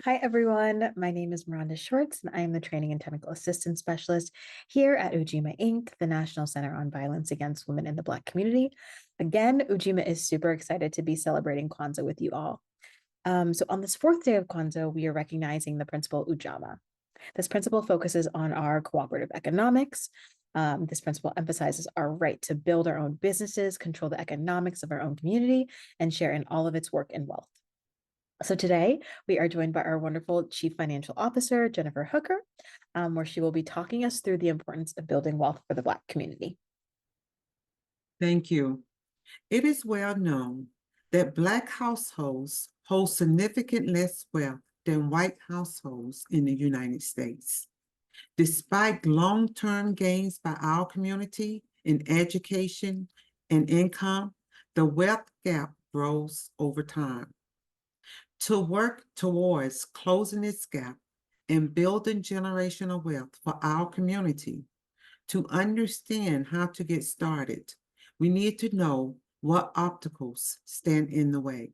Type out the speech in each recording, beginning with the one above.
Hi, everyone. My name is Miranda Schwartz, and I am the Training and Technical Assistance Specialist here at Ujima Inc., the National Center on Violence Against Women in the Black community. Again, Ujima is super excited to be celebrating Kwanzaa with you all. So on this fourth day of Kwanzaa, we are recognizing the principle Ujamaa. This principle focuses on our cooperative economics. This principle emphasizes our right to build our own businesses, control the economics of our own community, and share in all of its work and wealth. So today we are joined by our wonderful Chief Financial Officer, Jennifer Hooker, where she will be talking us through the importance of building wealth for the Black community. Thank you. It is well known that Black households hold significant less wealth than white households in the United States. Despite long-term gains by our community in education and income, the wealth gap grows over time. To work towards closing this gap and building generational wealth for our community, to understand how to get started, we need to know what obstacles stand in the way.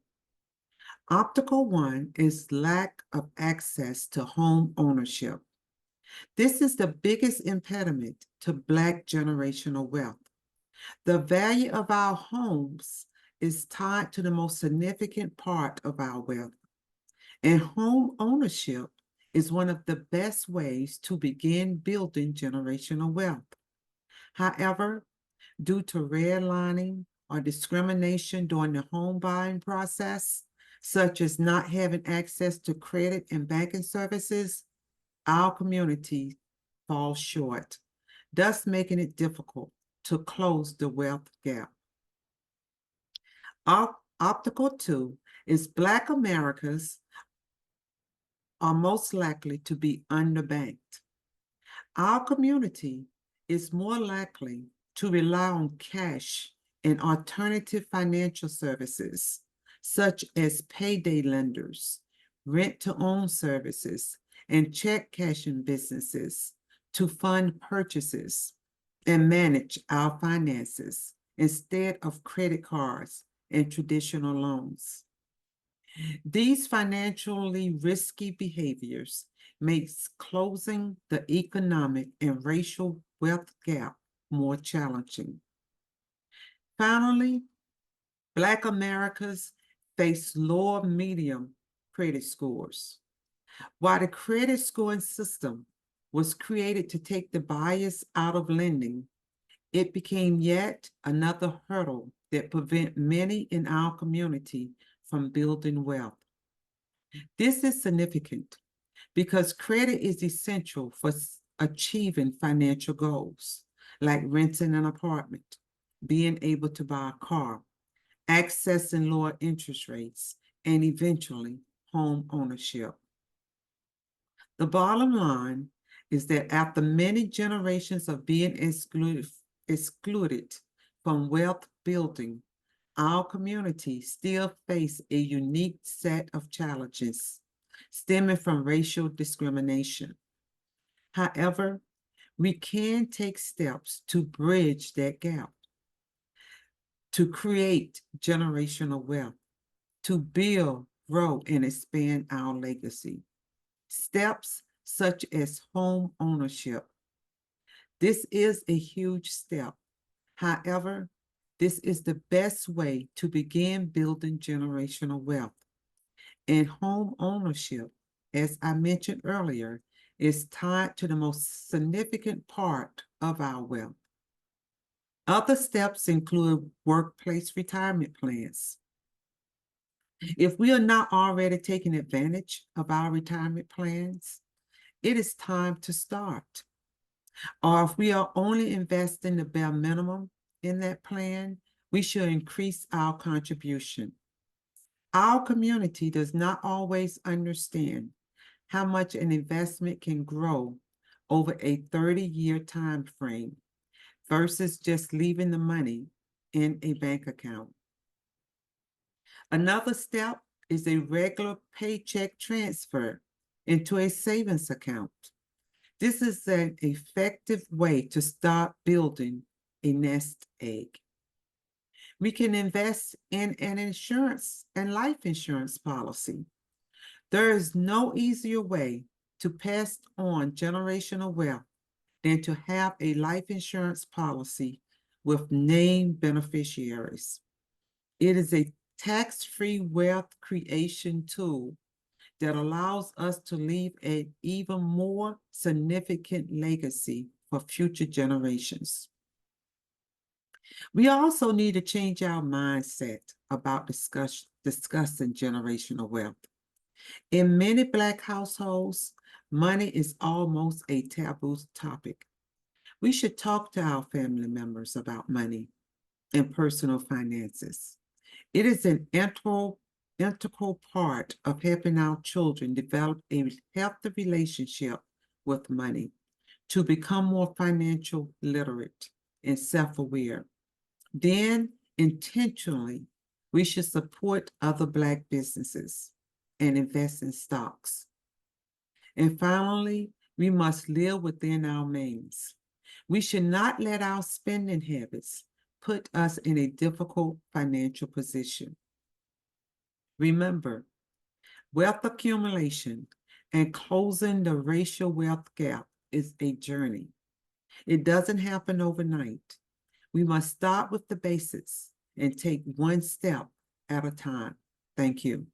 Obstacle one is lack of access to home ownership. This is the biggest impediment to Black generational wealth. The value of our homes is tied to the most significant part of our wealth, and home ownership is one of the best ways to begin building generational wealth. However, due to redlining or discrimination during the home buying process, such as not having access to credit and banking services, our community falls short, thus making it difficult to close the wealth gap. Obstacle two is Black Americans are most likely to be underbanked. Our community is more likely to rely on cash and alternative financial services, such as payday lenders, rent-to-own services, and check cashing businesses to fund purchases and manage our finances instead of credit cards and traditional loans. These financially risky behaviors makes closing the economic and racial wealth gap more challenging. Finally, Black Americans face lower medium credit scores. While the credit scoring system was created to take the bias out of lending, it became yet another hurdle that prevent many in our community from building wealth. This is significant because credit is essential for achieving financial goals, like renting an apartment, being able to buy a car, accessing lower interest rates, and eventually home ownership. The bottom line is that after many generations of being excluded from wealth building, our community still face a unique set of challenges stemming from racial discrimination. However, we can take steps to bridge that gap, to create generational wealth, to build, grow, and expand our legacy. Steps such as home ownership. This is a huge step. However, this is the best way to begin building generational wealth. And home ownership, as I mentioned earlier, is tied to the most significant part of our wealth. Other steps include workplace retirement plans. If we are not already taking advantage of our retirement plans, it is time to start. Or if we are only investing the bare minimum in that plan, we should increase our contribution. Our community does not always understand how much an investment can grow over a 30-year time frame versus just leaving the money in a bank account. Another step is a regular paycheck transfer into a savings account. This is an effective way to start building a nest egg. We can invest in an insurance and life insurance policy. There is no easier way to pass on generational wealth than to have a life insurance policy with named beneficiaries. It is a tax-free wealth creation tool that allows us to leave an even more significant legacy for future generations. We also need to change our mindset about discussing generational wealth. In many Black households, money is almost a taboo topic. We should talk to our family members about money and personal finances. It is an integral part of helping our children develop a healthy relationship with money to become more financial literate and self-aware. Then, intentionally, we should support other Black businesses and invest in stocks. And finally, we must live within our means. We should not let our spending habits put us in a difficult financial position. Remember, wealth accumulation and closing the racial wealth gap is a journey. It doesn't happen overnight. We must start with the basics and take one step at a time. Thank you.